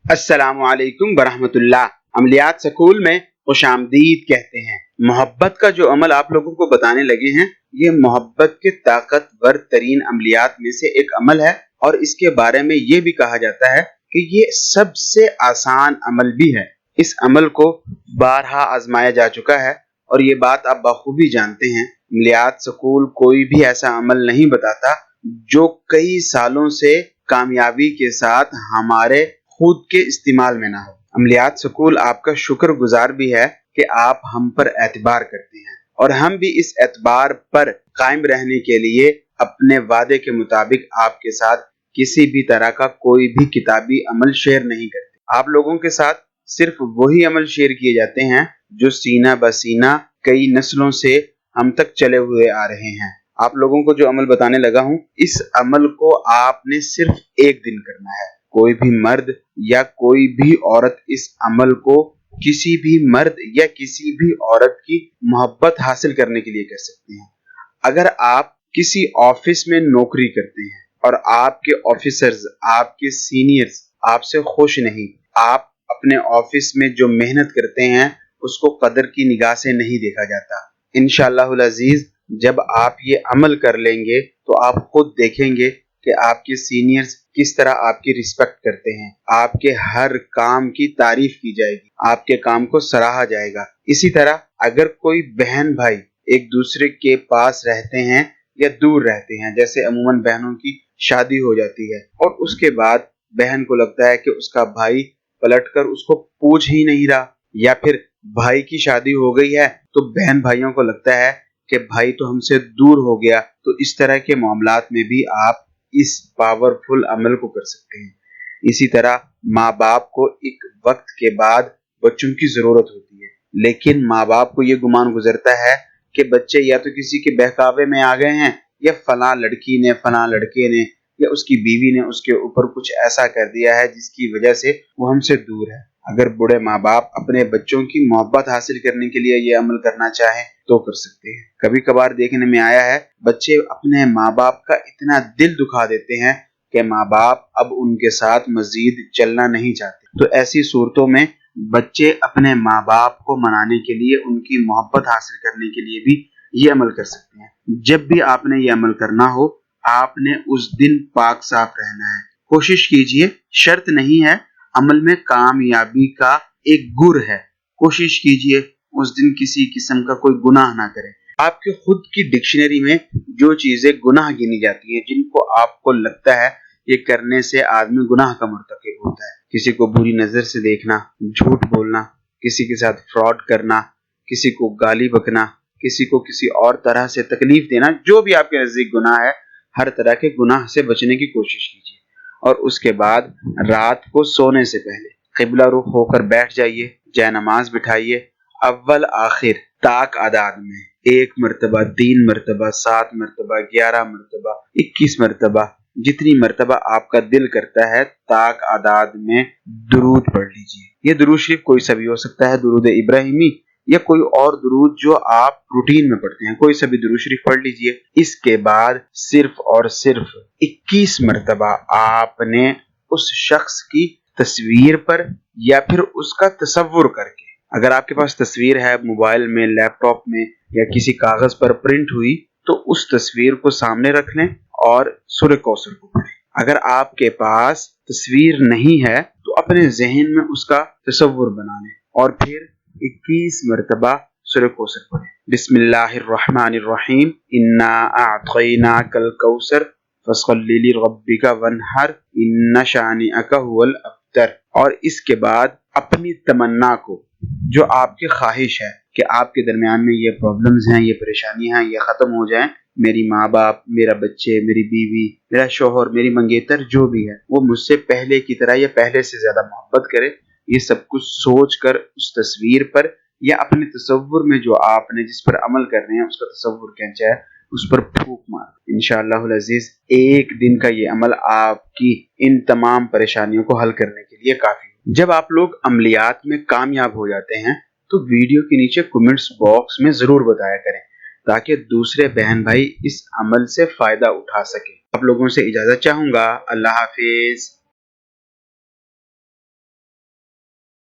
अस्सलामु अलैकुम वरहमतुल्लाह। अमलियात स्कूल में खुश आमदीद कहते हैं। मोहब्बत का जो अमल आप लोगों को बताने लगे हैं, ये मोहब्बत के ताकतवर तरीन अमलियात में से एक अमल है और इसके बारे में ये भी कहा जाता है कि ये सबसे आसान अमल भी है। इस अमल को बारहा आजमाया जा चुका है और ये बात आप बखूबी जानते हैं। अमलियात स्कूल कोई भी ऐसा अमल नहीं बताता जो कई सालों से कामयाबी के साथ हमारे खुद के इस्तेमाल में ना हो। अमलियात स्कूल आपका शुक्रगुजार भी है कि आप हम पर एतबार करते हैं और हम भी इस एतबार पर कायम रहने के लिए अपने वादे के मुताबिक आपके साथ किसी भी तरह का कोई भी किताबी अमल शेयर नहीं करते। आप लोगों के साथ सिर्फ वही अमल शेयर किए जाते हैं जो सीना बसीना कई नस्लों से हम तक चले हुए आ रहे हैं। आप लोगों को जो अमल बताने लगा हूँ, इस अमल को आपने सिर्फ एक दिन करना है। कोई भी मर्द या कोई भी औरत इस अमल को किसी भी मर्द या किसी भी औरत की मोहब्बत हासिल करने के लिए कर सकते हैं। अगर आप किसी ऑफिस में नौकरी करते हैं और आपके ऑफिसर्स, आपके सीनियर्स आपसे खुश नहीं, आप अपने ऑफिस में जो मेहनत करते हैं उसको कदर की निगाह से नहीं देखा जाता। इंशाअल्लाहुल अजीज जब आप ये अमल कर लेंगे तो आप खुद देखेंगे कि आपके सीनियर्स किस तरह आपकी रिस्पेक्ट करते हैं। आपके हर काम की तारीफ की जाएगी, आपके काम को सराहा जाएगा। इसी तरह अगर कोई बहन भाई एक दूसरे के पास रहते हैं या दूर रहते हैं, जैसे अमूमन बहनों की शादी हो जाती है और उसके बाद बहन को लगता है कि उसका भाई पलटकर उसको पूछ ही नहीं रहा, या फिर भाई की शादी हो गई है तो बहन भाइयों को लगता है कि भाई तो हमसे दूर हो गया। तो इस तरह के मामलात में भी आप इस पावरफुल अमल को कर सकते हैं। इसी तरह माँ बाप को एक वक्त के बाद बच्चों की जरूरत होती है, लेकिन माँ बाप को ये गुमान गुजरता है कि बच्चे या तो किसी के बहकावे में आ गए हैं या फलां लड़की ने, फलां लड़के ने या उसकी बीवी ने उसके ऊपर कुछ ऐसा कर दिया है जिसकी वजह से वो हमसे दूर है। अगर बूढ़े माँ बाप अपने बच्चों की मोहब्बत हासिल करने के लिए ये अमल करना चाहें तो कर सकते हैं। कभी कभार देखने में आया है बच्चे अपने माँ बाप का इतना दिल दुखा देते हैं कि माँ बाप अब उनके साथ मजीद चलना नहीं चाहते। तो ऐसी सूरतों में बच्चे अपने माँ बाप को मनाने के लिए, उनकी मोहब्बत हासिल करने के लिए भी ये अमल कर सकते हैं। जब भी आपने ये अमल करना हो, आपने उस दिन पाक साफ रहना है। कोशिश कीजिए, शर्त नहीं है, अमल में कामयाबी का एक गुर है। कोशिश कीजिए उस दिन किसी किस्म का कोई गुनाह ना करें। आपके खुद की डिक्शनरी में जो चीजें गुनाह गिनी जाती हैं, जिनको आपको लगता है ये करने से आदमी गुनाह का मुर्तकिब होता है, किसी को बुरी नजर से देखना, झूठ बोलना, किसी के साथ फ्रॉड करना, किसी को गाली बकना, किसी को किसी और तरह से तकलीफ देना, जो भी आपके नजदीक गुनाह है, हर तरह के गुनाह से बचने की कोशिश कीजिए। और उसके बाद रात को सोने से पहले किबला रुख होकर बैठ जाइए, जय नमाज बिठाइए, अव्वल आखिर ताक आदाद में 1 मरतबा, 3 मरतबा, 7 मरतबा, 11 मरतबा, 21 मरतबा, जितनी मरतबा आपका दिल करता है ताक आदाद में दुरूद पढ़ लीजिए। ये दुरूद शरीफ कोई सा भी हो सकता है, दुरूद इब्राहिमी या कोई और दुरूद जो आप रूटीन में पढ़ते हैं, कोई सा भी दुरूद शरीफ पढ़ लीजिए। इसके बाद सिर्फ और सिर्फ 21 मरतबा आपने उस शख्स की तस्वीर पर या फिर उसका तसव्वुर करके, अगर आपके पास तस्वीर है मोबाइल में, लैपटॉप में या किसी कागज पर प्रिंट हुई, तो उस तस्वीर को सामने रख लें और सूरह कौसर को पढ़ें। अगर आपके पास तस्वीर नहीं है तो अपने जहन में उसका तसव्वुर बना लें और फिर 21 मरतबा सूरह कौसर पढ़ें। बिस्मिल्लाहिर्रहमानिर्रहीम, इन्ना अअतैनाकल कौसर फसल्लि लिरब्बिका वन्हर, इन्ना शानिअका हुवल अब्तर। और इसके बाद अपनी तमन्ना को, जो आपकी ख्वाहिश है कि आपके दरमियान में ये प्रॉब्लम्स हैं, ये परेशानियां हैं, ये खत्म हो जाएं, मेरी माँ बाप, मेरा बच्चे, मेरी बीवी, मेरा शोहर, मेरी मंगेतर जो भी है वो मुझसे पहले की तरह या पहले से ज्यादा मोहब्बत करे, ये सब कुछ सोच कर उस तस्वीर पर या अपने तसव्वुर में जो आपने जिस पर अमल कर रहे हैं उसका तसव्वुर खींचा है, उस पर फूंक मार। इंशाअल्लाहुल अजीज एक दिन का ये अमल आपकी इन तमाम परेशानियों को हल करने के लिए काफी। जब आप लोग अमलियात में कामयाब हो जाते हैं तो वीडियो के नीचे कमेंट्स बॉक्स में जरूर बताया करें ताकि दूसरे बहन भाई इस अमल से फायदा उठा सके। आप लोगों से इजाजत चाहूंगा। अल्लाह हाफिज।